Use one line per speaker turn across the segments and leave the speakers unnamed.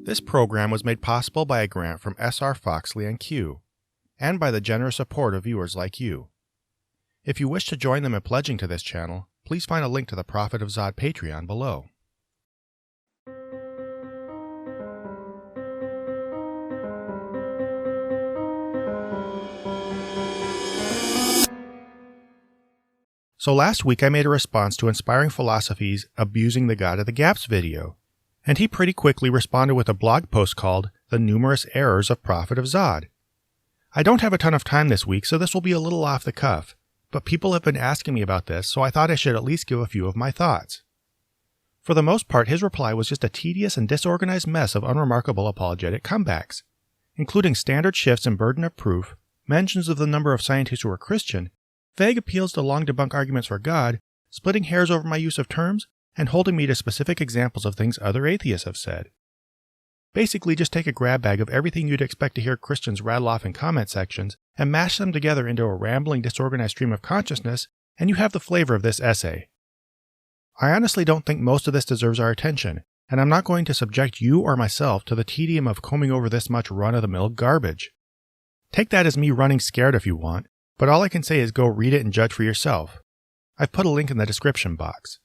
This program was made possible by a grant from S.R. Foxley and Q, and by the generous support of viewers like you. If you wish to join them in pledging to this channel, please find a link to the Prophet of Zod Patreon below. So last week I made a response to Inspiring Philosophy's Abusing the God of the Gaps video, and he pretty quickly responded with a blog post called The Numerous Errors of Prophet of Zod. I don't have a ton of time this week, so this will be a little off the cuff, but people have been asking me about this, so I thought I should at least give a few of my thoughts. For the most part, his reply was just a tedious and disorganized mess of unremarkable apologetic comebacks, including standard shifts in burden of proof, mentions of the number of scientists who are Christian, vague appeals to long debunk arguments for God, splitting hairs over my use of terms, and holding me to specific examples of things other atheists have said. Basically, just take a grab bag of everything you'd expect to hear Christians rattle off in comment sections and mash them together into a rambling, disorganized stream of consciousness, and you have the flavor of this essay. I honestly don't think most of this deserves our attention, and I'm not going to subject you or myself to the tedium of combing over this much run-of-the-mill garbage. Take that as me running scared if you want, but all I can say is go read it and judge for yourself. I've put a link in the description box.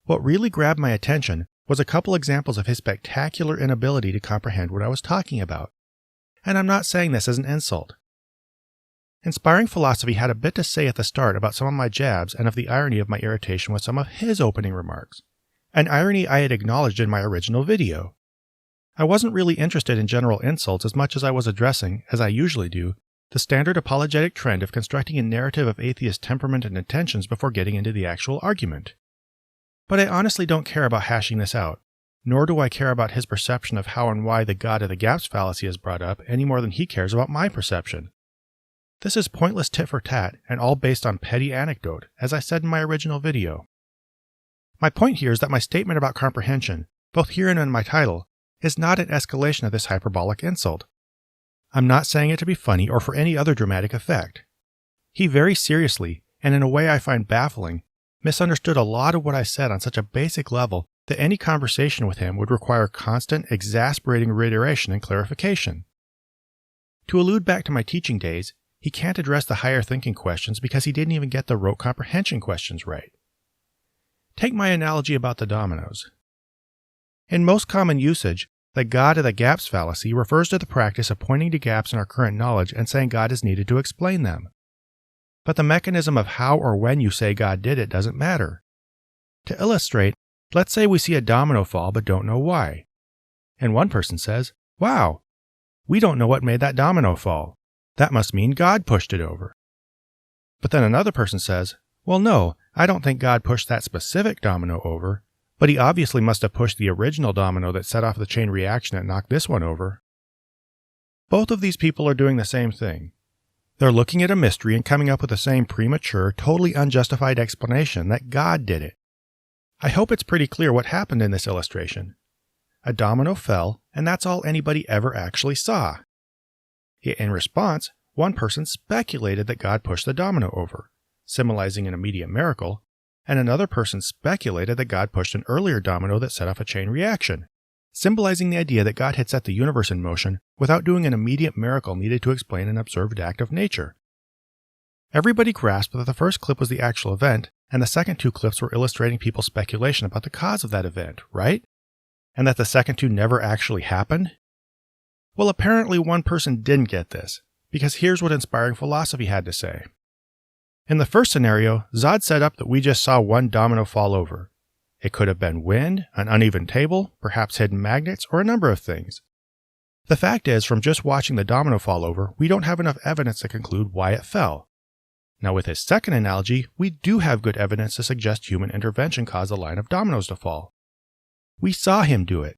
What really grabbed my attention was a couple examples of his spectacular inability to comprehend what I was talking about. And I'm not saying this as an insult. Inspiring Philosophy had a bit to say at the start about some of my jabs and of the irony of my irritation with some of his opening remarks, an irony I had acknowledged in my original video. I wasn't really interested in general insults as much as I was addressing, as I usually do, the standard apologetic trend of constructing a narrative of atheist temperament and intentions before getting into the actual argument. But I honestly don't care about hashing this out, nor do I care about his perception of how and why the God of the Gaps fallacy is brought up any more than he cares about my perception. This is pointless tit for tat and all based on petty anecdote, as I said in my original video. My point here is that my statement about comprehension, both here and in my title, is not an escalation of this hyperbolic insult. I'm not saying it to be funny or for any other dramatic effect. He very seriously, and in a way I find baffling, misunderstood a lot of what I said on such a basic level that any conversation with him would require constant, exasperating reiteration and clarification. To allude back to my teaching days, he can't address the higher thinking questions because he didn't even get the rote comprehension questions right. Take my analogy about the dominoes. In most common usage, the God of the Gaps fallacy refers to the practice of pointing to gaps in our current knowledge and saying God is needed to explain them. But the mechanism of how or when you say God did it doesn't matter. To illustrate, let's say we see a domino fall but don't know why. And one person says, "Wow, we don't know what made that domino fall. That must mean God pushed it over." But then another person says, "Well, no, I don't think God pushed that specific domino over, but he obviously must have pushed the original domino that set off the chain reaction that knocked this one over." Both of these people are doing the same thing. They're looking at a mystery and coming up with the same premature, totally unjustified explanation that God did it. I hope it's pretty clear what happened in this illustration. A domino fell, and that's all anybody ever actually saw. Yet in response, one person speculated that God pushed the domino over, symbolizing an immediate miracle, and another person speculated that God pushed an earlier domino that set off a chain reaction, symbolizing the idea that God had set the universe in motion without doing an immediate miracle needed to explain an observed act of nature. Everybody grasped that the first clip was the actual event, and the second two clips were illustrating people's speculation about the cause of that event, right? And that the second two never actually happened? Well, apparently one person didn't get this, because here's what Inspiring Philosophy had to say. In the first scenario, Zod set up that we just saw one domino fall over. It could have been wind, an uneven table, perhaps hidden magnets, or a number of things. The fact is, from just watching the domino fall over, we don't have enough evidence to conclude why it fell. Now with his second analogy, we do have good evidence to suggest human intervention caused the line of dominoes to fall. We saw him do it,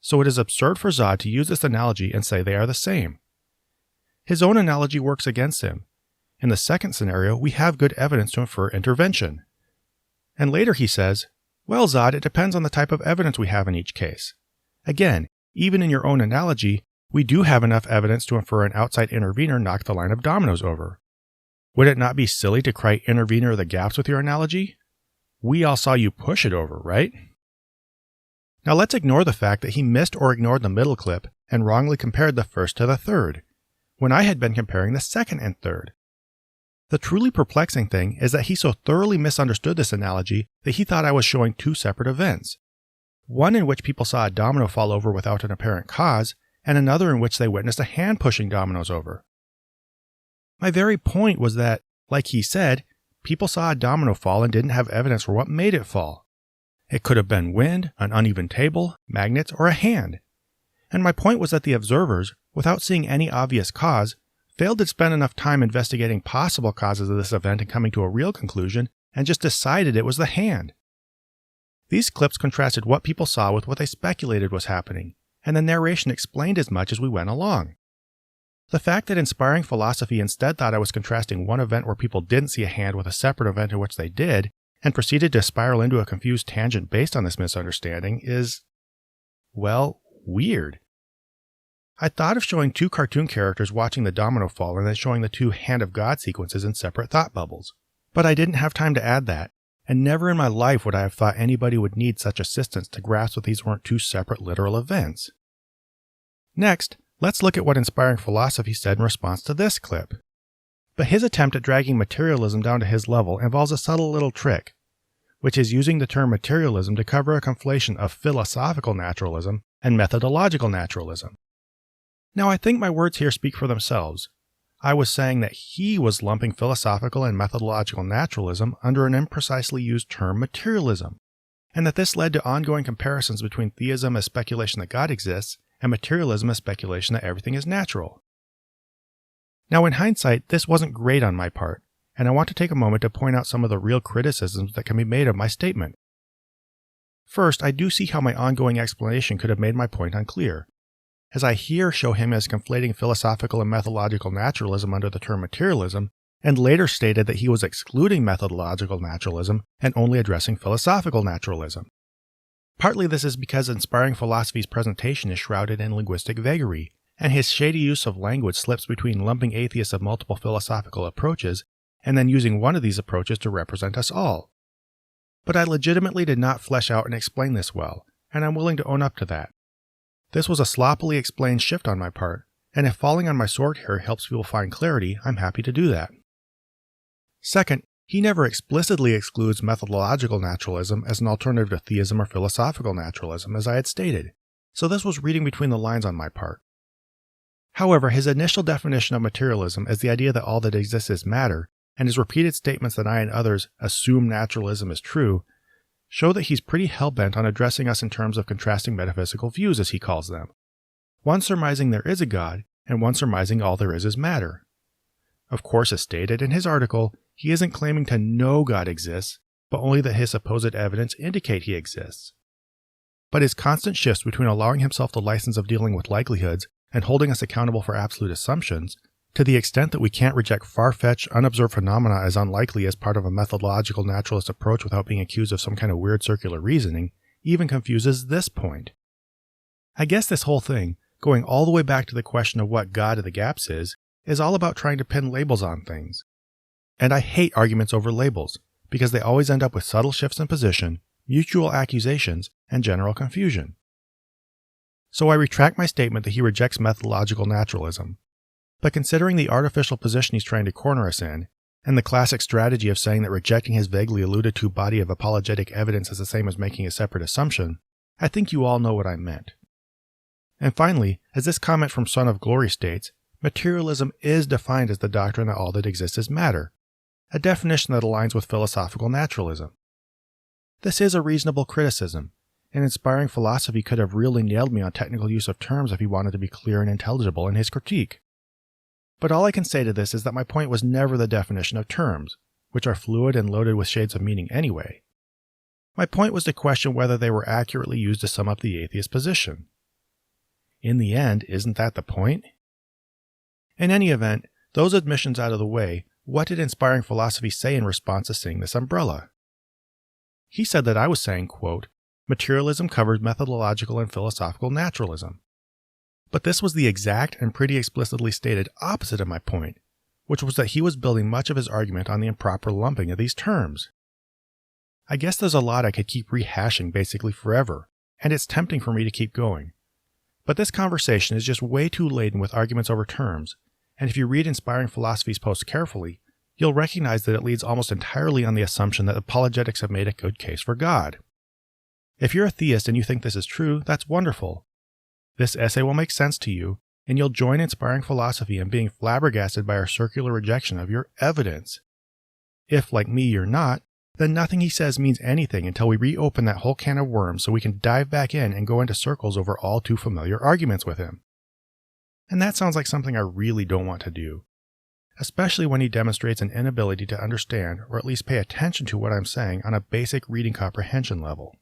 so it is absurd for Zod to use this analogy and say they are the same. His own analogy works against him. In the second scenario, we have good evidence to infer intervention. And later he says, "Well, Zod, it depends on the type of evidence we have in each case. Again, even in your own analogy, we do have enough evidence to infer an outside intervener knocked the line of dominoes over. Would it not be silly to cry intervener of the gaps with your analogy? We all saw you push it over, right?" Now let's ignore the fact that he missed or ignored the middle clip and wrongly compared the first to the third, when I had been comparing the second and third. The truly perplexing thing is that he so thoroughly misunderstood this analogy that he thought I was showing two separate events. One in which people saw a domino fall over without an apparent cause, and another in which they witnessed a hand pushing dominoes over. My very point was that, like he said, people saw a domino fall and didn't have evidence for what made it fall. It could have been wind, an uneven table, magnets, or a hand. And my point was that the observers, without seeing any obvious cause, failed to spend enough time investigating possible causes of this event and coming to a real conclusion, and just decided it was the hand. These clips contrasted what people saw with what they speculated was happening, and the narration explained as much as we went along. The fact that inspiring philosophy instead thought I was contrasting one event where people didn't see a hand with a separate event in which they did, and proceeded to spiral into a confused tangent based on this misunderstanding is, well, weird. I thought of showing two cartoon characters watching the domino fall and then showing the two Hand of God sequences in separate thought bubbles. But I didn't have time to add that, and never in my life would I have thought anybody would need such assistance to grasp that these weren't two separate literal events. Next, let's look at what inspiring philosophy said in response to this clip. But his attempt at dragging materialism down to his level involves a subtle little trick, which is using the term materialism to cover a conflation of philosophical naturalism and methodological naturalism. Now, I think my words here speak for themselves. I was saying that he was lumping philosophical and methodological naturalism under an imprecisely used term materialism, and that this led to ongoing comparisons between theism as speculation that God exists and materialism as speculation that everything is natural. Now, in hindsight, this wasn't great on my part, and I want to take a moment to point out some of the real criticisms that can be made of my statement. First, I do see how my ongoing explanation could have made my point unclear, as I here show him as conflating philosophical and methodological naturalism under the term materialism, and later stated that he was excluding methodological naturalism and only addressing philosophical naturalism. Partly this is because inspiring philosophy's presentation is shrouded in linguistic vagary, and his shady use of language slips between lumping atheists of multiple philosophical approaches and then using one of these approaches to represent us all. But I legitimately did not flesh out and explain this well, and I'm willing to own up to that. This was a sloppily explained shift on my part, and if falling on my sword here helps people find clarity, I'm happy to do that. Second, he never explicitly excludes methodological naturalism as an alternative to theism or philosophical naturalism, as I had stated, so this was reading between the lines on my part. However, his initial definition of materialism as the idea that all that exists is matter, and his repeated statements that I and others assume naturalism is true, show that he's pretty hell-bent on addressing us in terms of contrasting metaphysical views, as he calls them. One surmising there is a God, and one surmising all there is matter. Of course, as stated in his article, he isn't claiming to know God exists, but only that his supposed evidence indicate he exists. But his constant shifts between allowing himself the license of dealing with likelihoods and holding us accountable for absolute assumptions, to the extent that we can't reject far-fetched, unobserved phenomena as unlikely as part of a methodological naturalist approach without being accused of some kind of weird circular reasoning, even confuses this point. I guess this whole thing, going all the way back to the question of what God of the gaps is all about trying to pin labels on things. And I hate arguments over labels, because they always end up with subtle shifts in position, mutual accusations, and general confusion. So I retract my statement that he rejects methodological naturalism. But considering the artificial position he's trying to corner us in, and the classic strategy of saying that rejecting his vaguely alluded to body of apologetic evidence is the same as making a separate assumption, I think you all know what I meant. And finally, as this comment from Son of Glory states, materialism is defined as the doctrine that all that exists is matter, a definition that aligns with philosophical naturalism. This is a reasonable criticism, and inspiring philosophy could have really nailed me on technical use of terms if he wanted to be clear and intelligible in his critique. But all I can say to this is that my point was never the definition of terms, which are fluid and loaded with shades of meaning anyway. My point was to question whether they were accurately used to sum up the atheist position. In the end, isn't that the point? In any event, those admissions out of the way, what did inspiring philosophy say in response to seeing this umbrella? He said that I was saying, quote, materialism covers methodological and philosophical naturalism. But this was the exact and pretty explicitly stated opposite of my point, which was that he was building much of his argument on the improper lumping of these terms. I guess there's a lot I could keep rehashing basically forever, and it's tempting for me to keep going. But this conversation is just way too laden with arguments over terms, and if you read Inspiring Philosophy's post carefully, you'll recognize that it leads almost entirely on the assumption that apologetics have made a good case for God. If you're a theist and you think this is true, that's wonderful. This essay will make sense to you, and you'll join Inspiring Philosophy in being flabbergasted by our circular rejection of your evidence. If, like me, you're not, then nothing he says means anything until we reopen that whole can of worms so we can dive back in and go into circles over all too familiar arguments with him. And that sounds like something I really don't want to do, especially when he demonstrates an inability to understand or at least pay attention to what I'm saying on a basic reading comprehension level.